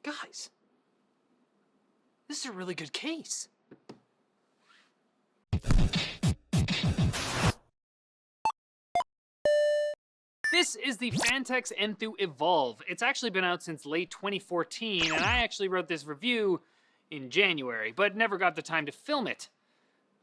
Guys, this is a really good case. This is the Phanteks Enthoo Evolv. It's actually been out since late 2014, and I actually wrote this review in January, but never got the time to film it.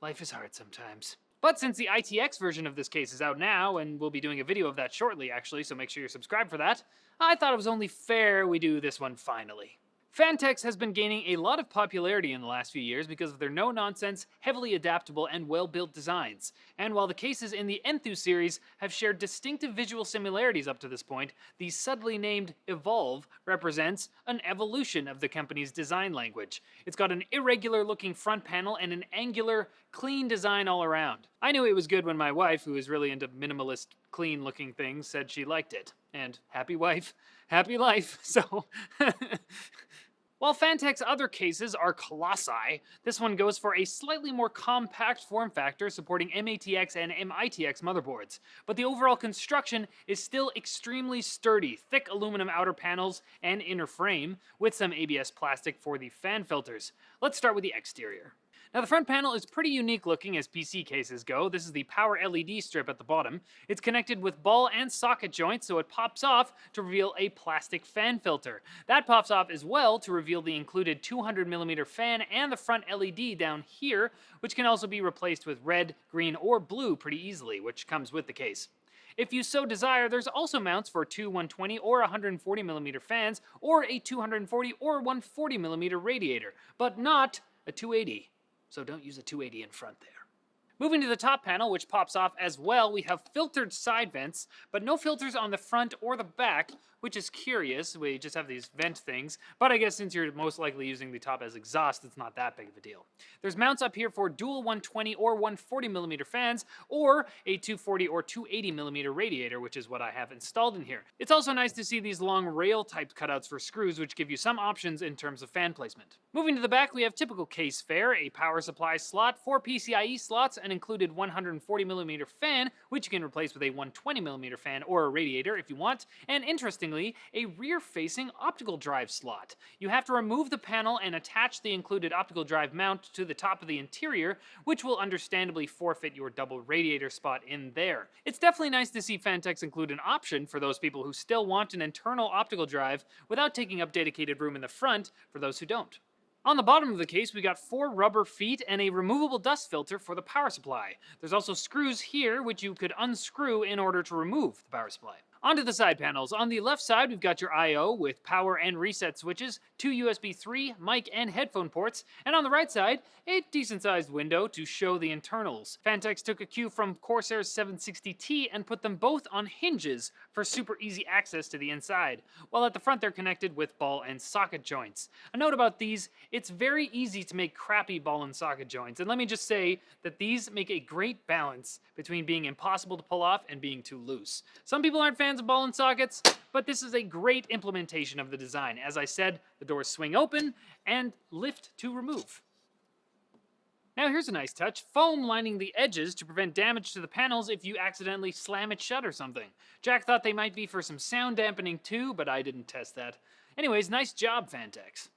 Life is hard sometimes. But since the ITX version of this case is out now, and we'll be doing a video of that shortly actually, so make sure you're subscribed for that, I thought it was only fair we do this one finally. Phanteks has been gaining a lot of popularity in the last few years because of their no-nonsense, heavily adaptable, and well-built designs. And while the cases in the Enthoo series have shared distinctive visual similarities up to this point, the subtly named Evolv represents an evolution of the company's design language. It's got an irregular-looking front panel and an angular, clean design all around. I knew it was good when my wife, who is really into minimalist, clean-looking things, said she liked it. And happy wife, happy life, so... While Phanteks' other cases are colossi, this one goes for a slightly more compact form factor supporting mATX and mITX motherboards, but the overall construction is still extremely sturdy, thick aluminum outer panels and inner frame, with some ABS plastic for the fan filters. Let's start with the exterior. Now the front panel is pretty unique looking as PC cases go. This is the power LED strip at the bottom. It's connected with ball and socket joints, so it pops off to reveal a plastic fan filter. That pops off as well to reveal the included 200mm fan and the front LED down here, which can also be replaced with red, green, or blue pretty easily, which comes with the case. If you so desire, there's also mounts for two 120 or 140mm fans, or a 240 or 140mm radiator, but not a 280. So don't use a 280 in front there. Moving to the top panel, which pops off as well, we have filtered side vents, but no filters on the front or the back, which is curious. We just have these vent things, but I guess since you're most likely using the top as exhaust, it's not that big of a deal. There's mounts up here for dual 120 or 140mm fans, or a 240 or 280mm radiator, which is what I have installed in here. It's also nice to see these long rail-type cutouts for screws, which give you some options in terms of fan placement. Moving to the back, we have typical case fare, a power supply slot, 4 PCIe slots, an included 140mm fan, which you can replace with a 120mm fan or a radiator if you want, and interestingly, a rear-facing optical drive slot. You have to remove the panel and attach the included optical drive mount to the top of the interior, which will understandably forfeit your double radiator spot in there. It's definitely nice to see Phanteks include an option for those people who still want an internal optical drive without taking up dedicated room in the front for those who don't. On the bottom of the case, we got 4 rubber feet and a removable dust filter for the power supply. There's also screws here, which you could unscrew in order to remove the power supply. Onto the side panels. On the left side, we've got your I/O with power and reset switches, 2 USB 3, mic, and headphone ports, and on the right side, a decent-sized window to show the internals. Phanteks took a cue from Corsair's 760T and put them both on hinges for super easy access to the inside, while at the front they're connected with ball and socket joints. A note about these, it's very easy to make crappy ball and socket joints, and let me just say that these make a great balance between being impossible to pull off and being too loose. Some people aren't fans of ball and sockets, but this is a great implementation of the design. As I said, the doors swing open and lift to remove. Now here's a nice touch, foam lining the edges to prevent damage to the panels if you accidentally slam it shut or something. Jack thought they might be for some sound dampening too, but I didn't test that. Anyways, nice job, Phanteks.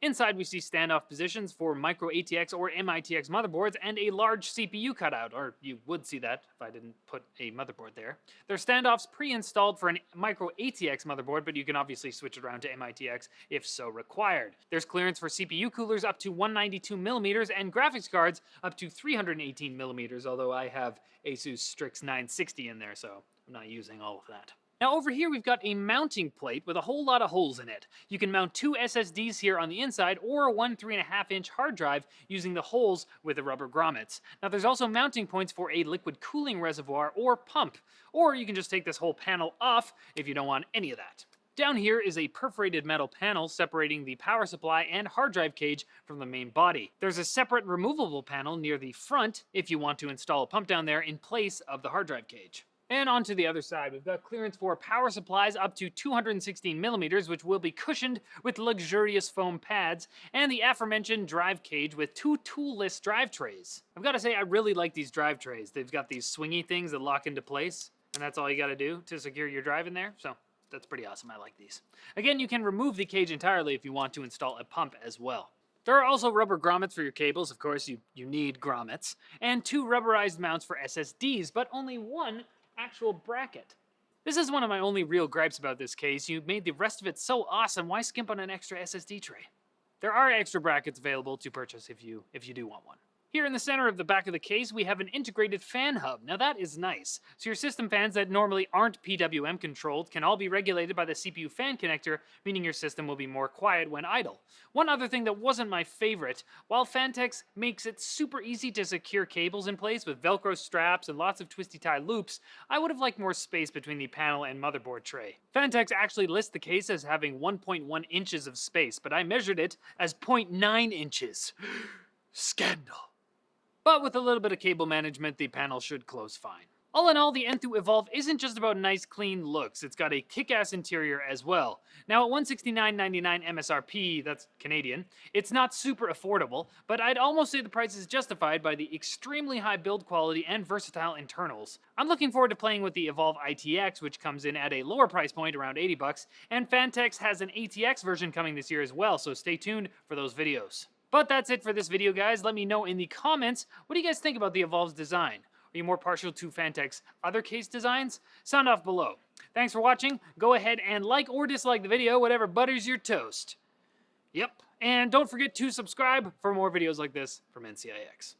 Inside we see standoff positions for micro ATX or mITX motherboards and a large CPU cutout, or you would see that if I didn't put a motherboard there. There are standoffs pre-installed for a micro ATX motherboard, but you can obviously switch it around to mITX if so required. There's clearance for CPU coolers up to 192mm and graphics cards up to 318mm, although I have Asus Strix 960 in there, so I'm not using all of that. Now over here we've got a mounting plate with a whole lot of holes in it. You can mount 2 SSDs here on the inside or one 3.5-inch hard drive using the holes with the rubber grommets. Now there's also mounting points for a liquid cooling reservoir or pump, or you can just take this whole panel off if you don't want any of that. Down here is a perforated metal panel separating the power supply and hard drive cage from the main body. There's a separate removable panel near the front if you want to install a pump down there in place of the hard drive cage. And onto the other side, we've got clearance for power supplies up to 216mm, which will be cushioned with luxurious foam pads, and the aforementioned drive cage with 2 toolless drive trays. I've got to say, I really like these drive trays. They've got these swingy things that lock into place, and that's all you got to do to secure your drive in there, so That's pretty awesome. I like these. Again, you can remove the cage entirely if you want to install a pump as well. There are also rubber grommets for your cables, of course you need grommets, and 2 rubberized mounts for SSDs, but only 1 actual bracket. This is one of my only real gripes about this case. You made the rest of it so awesome, why skimp on an extra SSD tray? There are extra brackets available to purchase if you do want one. Here in the center of the back of the case, we have an integrated fan hub. Now that is nice. So your system fans that normally aren't PWM controlled can all be regulated by the CPU fan connector, meaning your system will be more quiet when idle. One other thing that wasn't my favorite, while Phanteks makes it super easy to secure cables in place with Velcro straps and lots of twisty tie loops, I would have liked more space between the panel and motherboard tray. Phanteks actually lists the case as having 1.1 inches of space, but I measured it as 0.9 inches. Scandal. But with a little bit of cable management, the panel should close fine. All in all, the Enthoo Evolv isn't just about nice, clean looks. It's got a kick-ass interior as well. Now, at $169.99 MSRP, that's Canadian, it's not super affordable, but I'd almost say the price is justified by the extremely high build quality and versatile internals. I'm looking forward to playing with the Evolv ITX, which comes in at a lower price point, around $80, and Phanteks has an ATX version coming this year as well, so stay tuned for those videos. But that's it for this video, guys. Let me know in the comments, what do you guys think about the Evolv's design? Are you more partial to Phanteks' other case designs? Sound off below. Thanks for watching. Go ahead and like or dislike the video, whatever butters your toast. Yep, and don't forget to subscribe for more videos like this from NCIX.